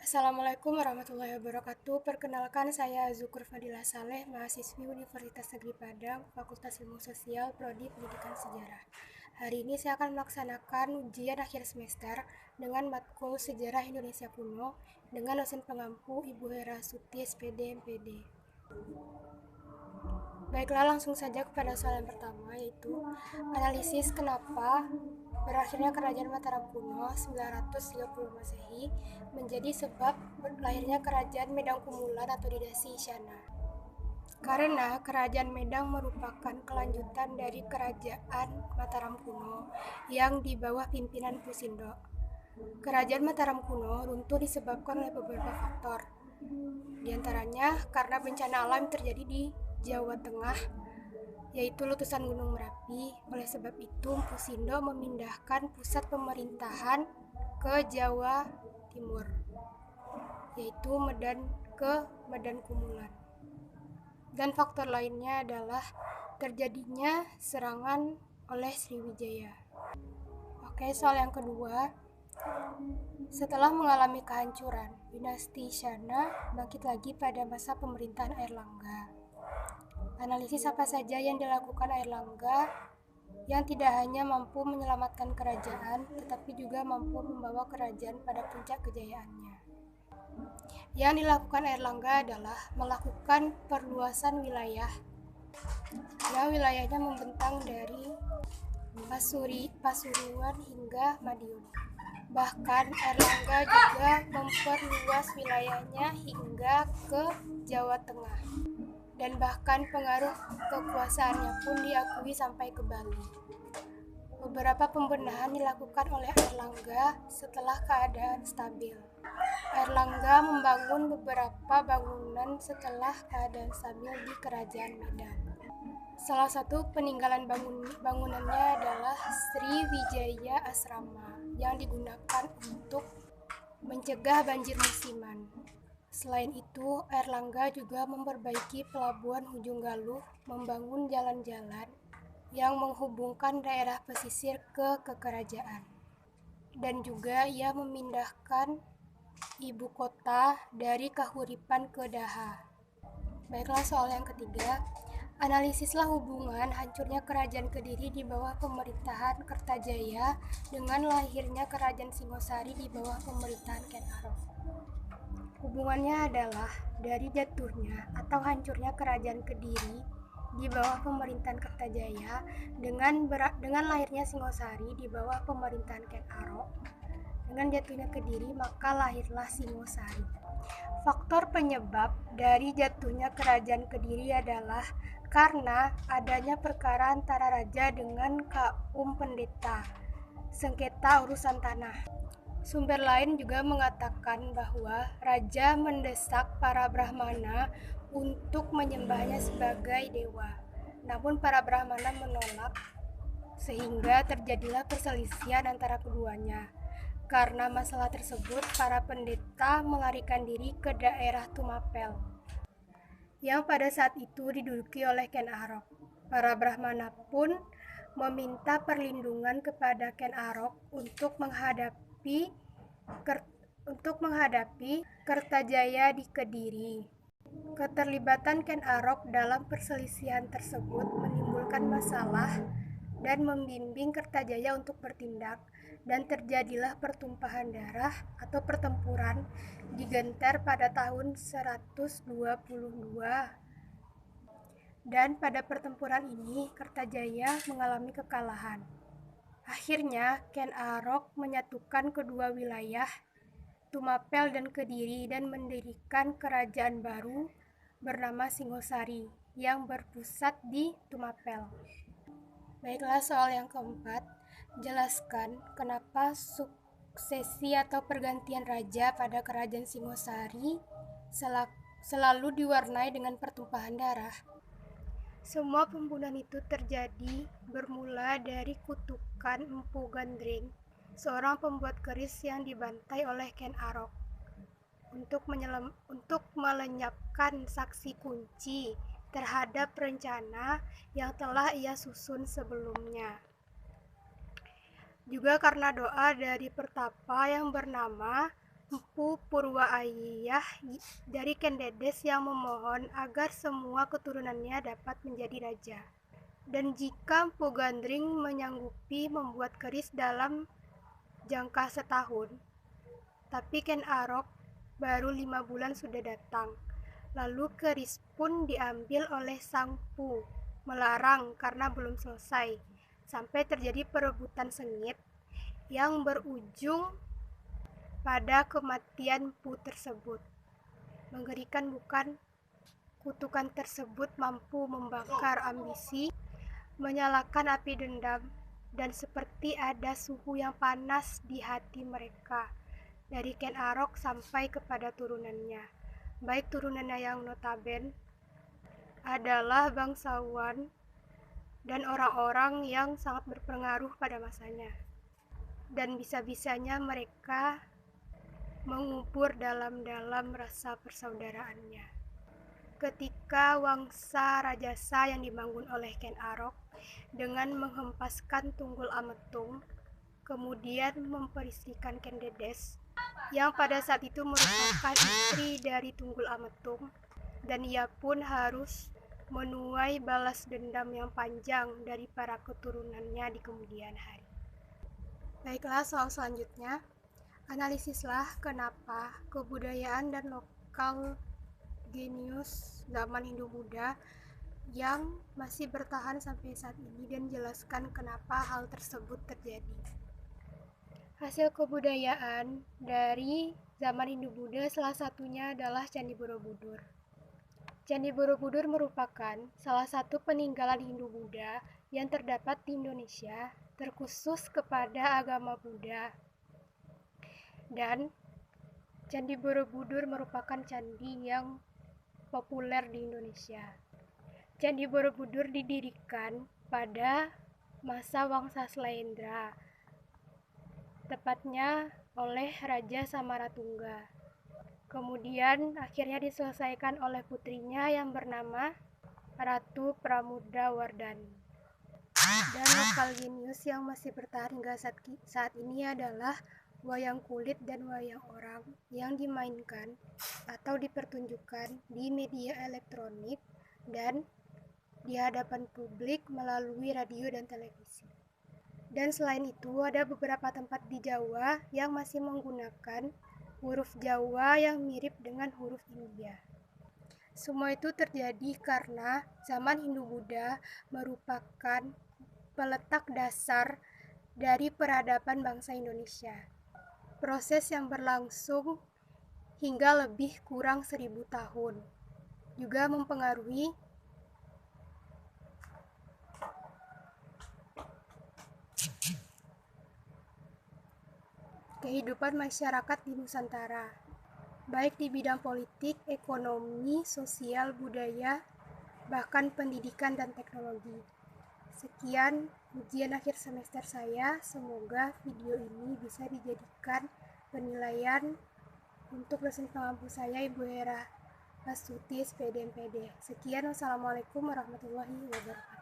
Assalamualaikum warahmatullahi wabarakatuh. Perkenalkan, saya Zukur Fadila Saleh, mahasiswi Universitas Negeri Padang, Fakultas Ilmu Sosial, Prodi Pendidikan Sejarah. Hari ini saya akan melaksanakan ujian akhir semester dengan matkul Sejarah Indonesia Kuno dengan dosen pengampu Ibu Hera Suti, SPD, MPD. Baiklah, langsung saja kepada soal yang pertama, yaitu analisis kenapa berakhirnya Kerajaan Mataram kuno 930 Masehi menjadi sebab lahirnya Kerajaan Medang Kumulan atau Didasi Isyana. Karena Kerajaan Medang merupakan kelanjutan dari Kerajaan Mataram kuno yang di bawah pimpinan Pusindo. Kerajaan Mataram kuno runtuh disebabkan oleh beberapa faktor. Di antaranya karena bencana alam terjadi di Jawa Tengah, yaitu letusan Gunung Merapi. Oleh sebab itu, Pusindo memindahkan pusat pemerintahan ke Jawa Timur, yaitu Medan Kumulan. Dan faktor lainnya adalah terjadinya serangan oleh Sriwijaya. Oke, soal yang kedua. Setelah mengalami kehancuran, dinasti Isyana bangkit lagi pada masa pemerintahan Airlangga. Analisis apa saja yang dilakukan Airlangga yang tidak hanya mampu menyelamatkan kerajaan, tetapi juga mampu membawa kerajaan pada puncak kejayaannya. Yang dilakukan Airlangga adalah melakukan perluasan wilayah, yang wilayahnya membentang dari Pasuruan hingga Madiun. Bahkan Airlangga juga memperluas wilayahnya hingga ke Jawa Tengah. Dan bahkan pengaruh kekuasaannya pun diakui sampai ke Bali. Beberapa pembenahan dilakukan oleh Airlangga setelah keadaan stabil. Airlangga membangun beberapa bangunan setelah keadaan stabil di Kerajaan Medan. Salah satu peninggalan bangunannya adalah Sriwijaya Asrama yang digunakan untuk mencegah banjir musiman. Selain itu, Airlangga juga memperbaiki pelabuhan Ujung Galuh, membangun jalan-jalan yang menghubungkan daerah pesisir ke kerajaan. Dan juga ia memindahkan ibu kota dari Kahuripan ke Daha. Baiklah, soal yang ketiga. Analisislah hubungan hancurnya Kerajaan Kediri di bawah pemerintahan Kertajaya dengan lahirnya Kerajaan Singosari di bawah pemerintahan Ken Arok. Hubungannya adalah dari jatuhnya atau hancurnya Kerajaan Kediri di bawah pemerintahan Kertajaya dengan lahirnya Singosari di bawah pemerintahan Ken Arok. Dengan jatuhnya Kediri, maka lahirlah Singosari. Faktor penyebab dari jatuhnya Kerajaan Kediri adalah karena adanya perkara antara raja dengan kaum pendeta, sengketa urusan tanah. Sumber lain juga mengatakan bahwa raja mendesak para Brahmana untuk menyembahnya sebagai dewa. Namun para Brahmana menolak, sehingga terjadilah perselisihan antara keduanya. Karena masalah tersebut, para pendeta melarikan diri ke daerah Tumapel, yang pada saat itu diduduki oleh Ken Arok. Para Brahmana pun meminta perlindungan kepada Ken Arok untuk menghadapi Kertajaya di Kediri. Keterlibatan Ken Arok dalam perselisihan tersebut menimbulkan masalah dan membimbing Kertajaya untuk bertindak, dan terjadilah pertumpahan darah atau pertempuran di Genter pada tahun 122. Dan pada pertempuran ini Kertajaya mengalami kekalahan. Akhirnya Ken Arok menyatukan kedua wilayah, Tumapel dan Kediri, dan mendirikan kerajaan baru bernama Singosari yang berpusat di Tumapel. Baiklah, soal yang keempat. Jelaskan kenapa suksesi atau pergantian raja pada kerajaan Singosari selalu diwarnai dengan pertumpahan darah. Semua pembunuhan itu terjadi bermula dari kutukan Empu Gandring, seorang pembuat keris yang dibantai oleh Ken Arok untuk melenyapkan saksi kunci terhadap rencana yang telah ia susun sebelumnya. Juga karena doa dari pertapa yang bernama Empu Purwaayah dari Ken Dedes yang memohon agar semua keturunannya dapat menjadi raja. Dan jika Empu Gandring menyanggupi membuat keris dalam jangka setahun, tapi Ken Arok baru 5 bulan sudah datang. Lalu keris pun diambil oleh sang Pu, melarang karena belum selesai, sampai terjadi perebutan sengit yang berujung pada kematian Pu tersebut. Mengerikan bukan? Kutukan tersebut mampu membakar ambisi, menyalakan api dendam, dan seperti ada suhu yang panas di hati mereka, dari Ken Arok sampai kepada turunannya, baik turunannya yang notaben adalah bangsawan dan orang-orang yang sangat berpengaruh pada masanya, dan bisa-bisanya mereka mengubur dalam-dalam rasa persaudaraannya. Ketika Wangsa Rajasa yang dibangun oleh Ken Arok dengan menghempaskan Tunggul Ametung, kemudian memperistikan Ken Dedes, yang pada saat itu merupakan istri dari Tunggul Ametung, dan ia pun harus menuai balas dendam yang panjang dari para keturunannya di kemudian hari. Baiklah, soal selanjutnya, analisislah kenapa kebudayaan dan lokal genius zaman Hindu-Buddha yang masih bertahan sampai saat ini, dan jelaskan kenapa hal tersebut terjadi. Hasil kebudayaan dari zaman Hindu-Buddha salah satunya adalah Candi Borobudur. Candi Borobudur merupakan salah satu peninggalan Hindu-Buddha yang terdapat di Indonesia, terkhusus kepada agama Buddha. Dan Candi Borobudur merupakan candi yang populer di Indonesia. Candi Borobudur didirikan pada masa Wangsa Slaendra, tepatnya oleh Raja Samaratungga. Kemudian akhirnya diselesaikan oleh putrinya yang bernama Ratu Pramudawardhani. Dan lokal genius yang masih bertahan hingga saat ini adalah wayang kulit dan wayang orang yang dimainkan atau dipertunjukkan di media elektronik dan di hadapan publik melalui radio dan televisi. Dan selain itu, ada beberapa tempat di Jawa yang masih menggunakan huruf Jawa yang mirip dengan huruf India. Semua itu terjadi karena zaman Hindu-Buddha merupakan peletak dasar dari peradaban bangsa Indonesia. Proses yang berlangsung hingga lebih kurang 1000 tahun, juga mempengaruhi kehidupan masyarakat di Nusantara, baik di bidang politik, ekonomi, sosial, budaya, bahkan pendidikan dan teknologi. Sekian ujian akhir semester saya, semoga video ini bisa dijadikan penilaian untuk dosen pengampu saya, Ibu Hera Astuti, SPD MPD. Sekian, wassalamualaikum warahmatullahi wabarakatuh.